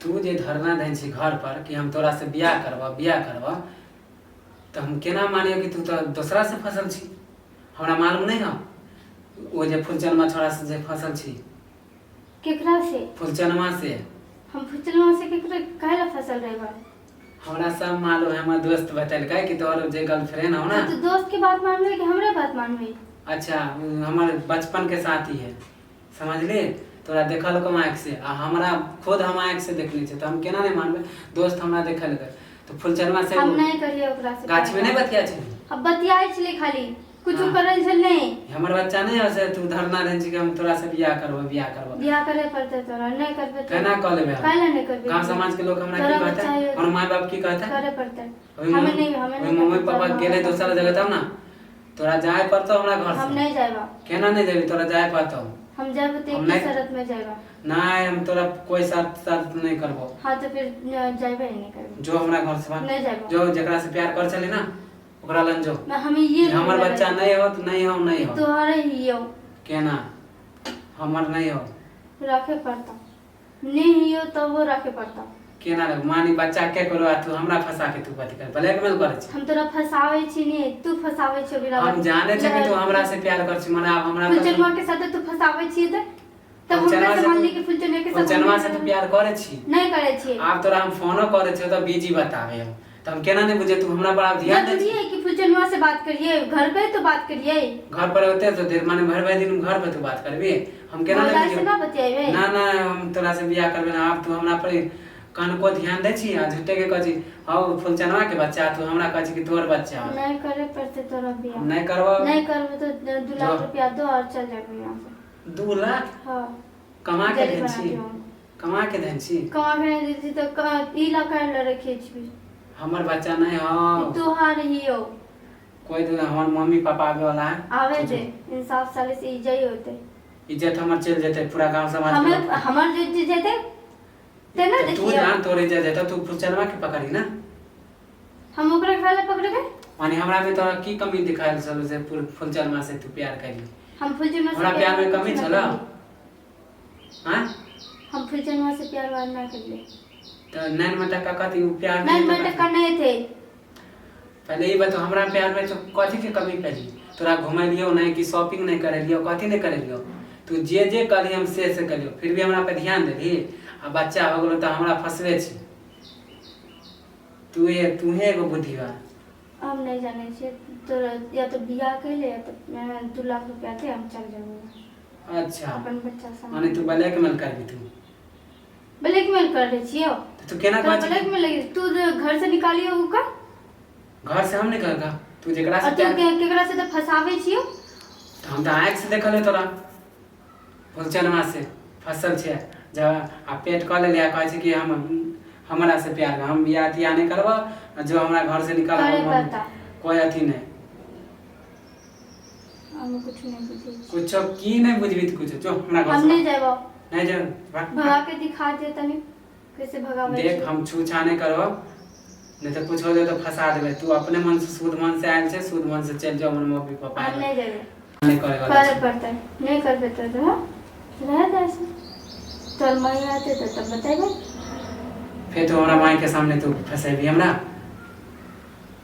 तू जे धरना दै छी घर पर कि हम तोरा से बियाह करबा तो हम केना मानियो कि तू तो दूसरा से फसल छी। हमरा मालूम नहीं हो वो जे फुलचनमा छोड़ा से जे फसल छी। केकरा से? फुलचनमा से। हम फुलचनमा से केकरा काहेला फसल रहबा? हमरा सब मालूम है, हमार दोस्त बतैलकै कि तोहर जे गर्लफ्रेंड हो ना। तो दोस्त की बात मानबे कि हमरे बात मानबे? अच्छा हमारे बचपन के साथी है, समझ ले। तोरा देखल को आँख से आ हमरा खुद हम आँख से देखली छे तो हम केना नहीं मानबे। दोस्त हमरा देखल कर तो फुलचनमा से हम नहीं करिए ओकरा से। गाछ में नहीं बतिया छे। अब बतियाई छले खाली कुछ करल छल नहीं। हमर बच्चा नहीं है से तू धरना रह छी कि हम तोरा से बियाह करबो। बियाह करे पड़ते तोरा नहीं करबे तो केना क लेबे? काहेला नहीं करबे? गांव समाज के लोग हमरा की कहते हैं और माय बाप की कहते हैं? करे पड़ते हमें नहीं मम्मी पापा गेले दूसरा जगह तब ना तोरा जाए पड़तो हमरा घर से। हम नहीं जाएबा। केना नहीं जेबी? तोरा जाए पड़तो। हम जाबे तो एक शर्त में जाएबा। नहीं हम तोरा कोई शर्त नहीं करबो। हां तो फिर जाएबे नहीं करबे। जो हमरा घर से नहीं जाएबा। जो जेकरा से प्यार कर चली ना ओकरा लन जो। हमें ये हमर बच्चा नहीं हो तो नहीं हो। तोहरे ही हो। केना हमर नहीं हो? रखे पड़ता नहीं हो तो वो रखे पड़ता। केना रे मानी बच्चा के करवा तू हमरा फंसा के तू बात कर ब्लैकमेल करे छी। हम तोरा फंसावे छी नहीं तू फंसावे छी बिना। हम जाने छ कि तू हमरा से प्यार कर छी। मने अब हमरा फुलचनमा के साथ तू फंसावे छी तब हम कैसे मान ली कि फुलचनमा के साथ? फुलचनमा से तू प्यार करे छी? नहीं करे छी। अब तोरा हम फोनो करे छी तो बिजी बतावे हम तो हम केना नहीं बुझे। तू हमरा बड़ा ध्यान दे छी कि फुलचनमा से बात करिए घर पे तो बात करिए। घर पर होते तो देर माने भर भर दिन घर पे तू बात करबे हम केना नहीं बुझे। ना बतियाबे ना हम तोरा से बियाह करबे ना। अब तू हमरा पर कान को ध्यान दे छी आ झूठे के कजी हां फुलचनमा के बच्चा तू हमरा कजी कि तोर बच्चा। नहीं करे पड़ते तोरा बियाह। नहीं करबे तो 2 लाख रुपया दो और चल जाबे यहां से। 2 लाख? हां कमा के देन छी। कमा के देन छी? कमा के देती तो ई ला कर ले रखे छी। हमर बच्चा नहीं हो। तोहार ही हो। कोई दिन हमर मम्मी पापा आवे वाला है आवे दे इंसाफ साले से इज्जत होते। इज्जत हमर चल जेते पूरा गांव समाज हमें हमर जो जेते ते ना देखिए। तू जान तोरे इज्जत जेता तू फुलचनमा के पकड़ी ना। हम ओकरा खाले पकड़बे? माने हमरा में तोरा की कमी दिखाइल छल से फुलचनमा से तू प्यार करी? हम फुलचनमा से हमरा प्यार में कमी छल? हां हम फुलचनमा से प्यार वार ना करले। तो नैन मटा का कथी प्यार नैन मटा का नहीं थे। पहले ये बता हमरा प्यार में तो कथी के कमी करी? तोरा घुमाइलियो नहीं कि शॉपिंग नहीं करेलियो कथी नहीं करेलियो? तू जे करी हम से करियो फिर भी हमरा पे ध्यान देली। आ बच्चा हो गेलो तो हमरा फसवे छी। तू हे एगो बुद्धिवा। हम नहीं जाने छे तो या तो बियाह कैले या तो 2 लाख रुपया थे हम चल जाऊंगा। अच्छा अपन बच्चा सामने। माने तू ब्लैकमेल करबी? तू ब्लैकमेल कर रही छियो? तू केना बात ब्लैकमेल लगी? तू घर से निकालियो उका? घर से हम निकलगा तू जेकरा से तू केकरा से तो फसावे छियो? तो हम तो आँख से देखले तोरा फुलचनमा से फसल छे जब आ पेट क ले लिया कहे कि हम हमरा से प्यार हम बियाह तिया नहीं करबो जो हमरा घर से निकाल कोई अथी नहीं। हम कुछ नहीं बुझी। कुछ की नहीं बुझबी कुछ जो हमरा घर हम नहीं जाबो। नहीं जा भगा के दिखा दे तनी कैसे भगावे। देख हम छूछा नहीं करबो नहीं तो कुछ हो जाए तो फंसा देबे। तू अपने मन से शुद्ध मन से आइल छे शुद्ध मन से चल जाओ। मन मम्मी पापा हम नहीं जाबे। नहीं करेगा करे पड़ता नहीं करबे तो रह दे ऐसे। तोर माई आते तो तब बताइबे। फिर तो हमरा माई के सामने तू फंसेबी हमरा।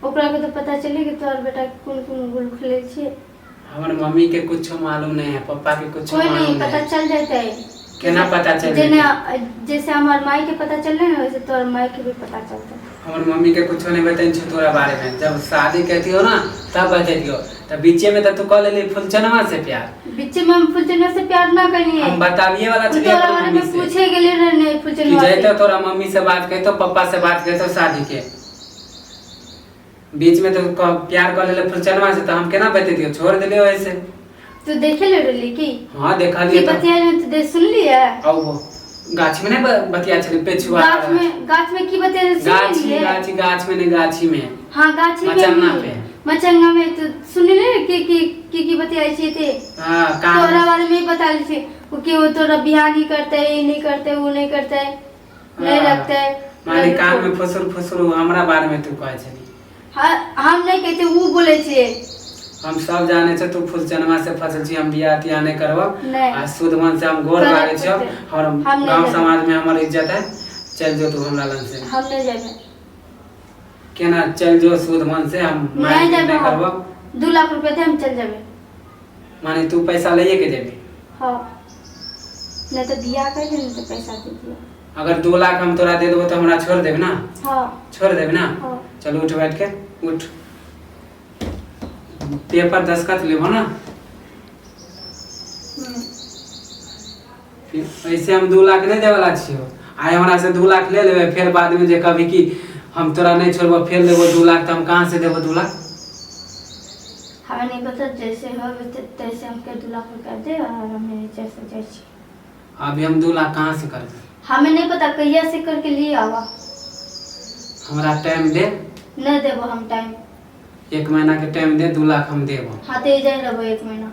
ओकरा के तो पता चले कि तोर बेटा कौन गुल खुले छे। हमर मम्मी के कुछ मालूम नहीं है पापा के कुछ मालूम नहीं। पता चल जाता है। केना पता चल? जैसे हमार माई के पता चल रहे ना वैसे तोर माई के भी पता चलता है। हमर मम्मी के कुछ नहीं बताई छ तोरा बारे में। जब शादी कहती हो ना तब बतेतियो तब बीचे में तो तू कह लेली फुलचनमा से प्यार। बीचे में हम फुलचनमा से प्यार ना करनी है। हम बताविए वाला चलिए तोरा बारे में पूछे गेले नहीं फुलचनमा से। जैतो तोरा मम्मी से बात कहतो पापा से बात कहतो शादी के बीच में तो प्यार कर लेले फुलचनमा से तो हम केना बतेतियो छोड़ देले वैसे। तू देखे ले रली की? हां देखा लिए। की बतिया तो दे सुन लिया? आओ वो गाछ में नहीं बतिया चले पेछुआ। गाछ में की बतिया सुन लिया? गाछ में नहीं गाछी में। हां गाछी में मचंगा पे मचंगा में तो सुन ले की बतियाई छे थे। हां तोरा बारे में बता ली छे वो तोरा बियाह नहीं करते ये नहीं करते वो नहीं करते नहीं रखते। मारे कान में फसुर हमरा बारे में तू कहे छली। हम नहीं कहते वो बोले छे। हम सब जाने छ तू फुलचनमा से फसल छी हम बियाह तिया नहीं करबो। आ शुद्ध मन से हम गोर लागे छ और गांव समाज में हमर इज्जत है। चल जो तू हमरा लग से हम नहीं जाबे। केना चल जो शुद्ध मन से हम नहीं नहीं जाबे करबो। 2 लाख रुपया दे हम चल जाबे। माने तू पैसा लेके के जेबी। हाँ नहीं तो बियाह कर ले, नहीं तो पैसा दे दियो। अगर 2 लाख हम तोरा दे देबो तो हमरा छोड़ देबे ना। हाँ छोड़ देबे ना। हाँ चल उठ बैठ के उठ। पेपर दस्तखत लेबो ना। फिर ऐसे हम 2 लाख नहीं देवला छियो। आए हमरा से 2 लाख ले लेबे, फिर बाद में जे कभी कि हम तोरा नहीं छोड़बो फिर देबो 2 लाख, तो हम कहाँ से देबो 2 लाख। हमें नहीं पता, जैसे हो तैसे हमके 2 लाख रुपया दे और हमें जैसे जैसे। अभी हम 2 लाख कहाँ से करबे। हमें नहीं पता कहिया से करके लिए आवा। हमरा टाइम दे। नहीं देबो हम टाइम। 1 महीना के टाइम दे, 2 लाख हम देबो। हाँ तो जाए रहबो 1 महीना।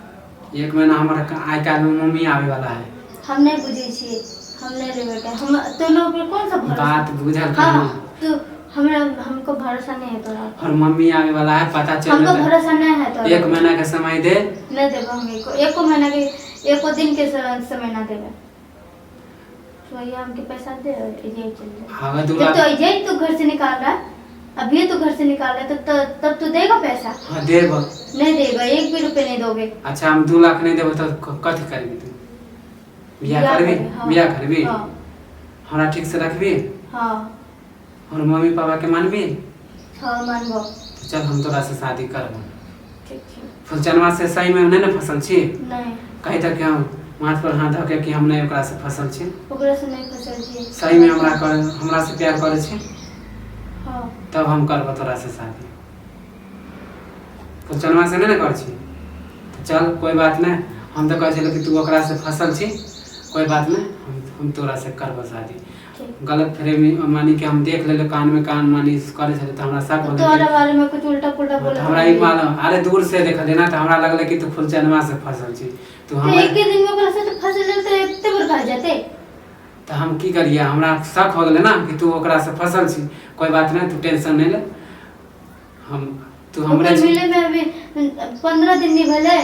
1 महीना हमारा आइ काल्हि में मम्मी आवे वाला है। हम नहीं बुझे छी, हम नहीं लेबे के। हम तो लोग पे कौन सा भरोसा। बात बुझल हाँ करना। तो हमरा हमको भरोसा नहीं है तोरा। और मम्मी आवे वाला है, पता चल हमको भरोसा नहीं है तोरा। 1 महीना का समय दे। नहीं देबो हम एको महीना के, एको दिन के समय ना देबे। तो ये हमके पैसा दे और ये चल जाए। हाँ 2 जब लाख। तो यही तो घर से निकाल रहा है, अभी तो घर से निकाल रहा है, तो तब तो देगा पैसा। हाँ देबो। नहीं देगा, 1 भी रुपए नहीं दोगे। अच्छा हम 2 लाख नहीं देबो तो कथी करबी तू। बियाह करबी। हाँ। बियाह करबी। हाँ हमरा ठीक से रखबी हाँ और मम्मी पापा के मानबी। हाँ मानबो। तो चल हम तोरा से शादी करबो। ठीक है। फुलचनवा से सही में नहीं ना फसल छी। नहीं कही तक कि हम माथ पर हाथ धके कि हम नहीं ओकरा से फसल छी। ओकरा से नहीं फसल छी। सही में हमरा से प्यार करे छी, हाँ तब हम करबो तोरा से शादी। फुलचनवा से नहीं ना कर छी। तो चल कोई बात नहीं, हम तो कहे कि तू ओकरा से फसल छी, कोई बात नहीं, हम तोरा से करबो शादी। ठीक। गलत फहमी मानी कि हम देख ले कान में कान मानी करे छले तो हमरा शक हो तोरा बारे में कुछ उल्टा पुल्टा बोले। हमरा ई मालूम, अरे दूर से देख लेना तो हमरा लगले कि तू फुलचनवा से फसल छी। तू तो हम एक ही दिन में ओकरा से तो फसल ले तो एते बड़ कह जाते। तो हम की करिए, हमरा शक हो गेले ना कि तू ओकरा से फसल छी। कोई बात नहीं, तू टेंशन नहीं ले। हम तू हमरे ओकर मिले में अभी 15 दिन नहीं भेले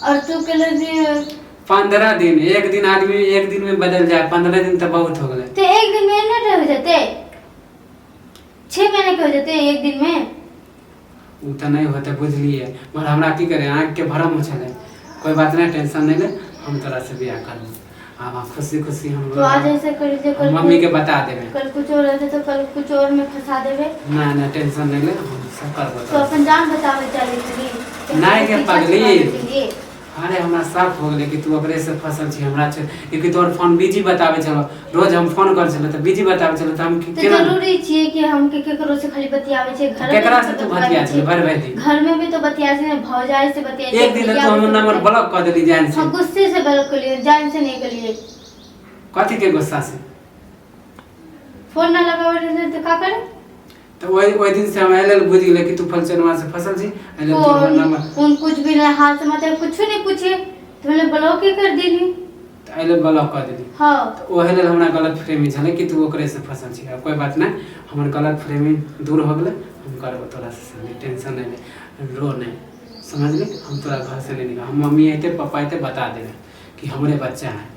और तू के लिए 15 दिन। एक दिन आदमी एक दिन में बदल जाए, 15 दिन तो बहुत हो गए। तो एक दिन में नहीं हो जाते, 6 महीने के हो जाते एक दिन में। वो तो नहीं होते बुझलिए, मगर हमरा की करे, आँख के भरम हो चले। कोई बात नहीं, टेंशन नहीं ले, हम तोरा से बियाह कर लूँ। हाँ खुशी खुशी हम तो आज ऐसे कर दे, कल मम्मी के बता देवे। कल कुछ और रहते तो कल कुछ और में फंसा देवे। ना ना टेंशन नहीं ले, हम सब कर तो अपन जान बतावे चले चली नहीं के पगली। अरे हमरा शक हो गेले कि तू ओकरे से फसल छी। हमरा क्योंकि तोर फोन बिजी बतावे चलो, रोज हम फोन कर चलो तो बिजी बतावे चलो, तो हम तो केना जरूरी छिए कि हम के केकरो से खाली बतियावे छे। घर केकरा से तू बतिया चलो भर भर घर में भी तो बतिया से, भौजाई से बतिया। एक दिन तो हम नंबर ब्लॉक कर देली जान से। हम गुस्से से ब्लॉक कर लिए, जान से नहीं कर लिए। कथी के गुस्सा से फोन ना लगावे रहे तो का करे। तो ओई दिन से हम एल बुझ गेले कि तू फलचनवा से फसल छी। एल तू नंबर उन कुछ भी नहीं, हाथ से मतलब कुछ नहीं पूछे तो मैंने ब्लॉक ही कर दिली। तो एल ब्लॉक कर देली। हां तो ओहे लेल हमरा गलत फहमी छले कि तू ओकरे से फसल छी। कोई बात नहीं, हमर गलत फहमी दूर हो गेले। हम करबो तोरा से शादी, टेंशन नहीं ले, रो नहीं, समझ ले। हम तोरा घर से ले निकाल, हम मम्मी आते पापा आते बता देवे कि हमरे बच्चा है।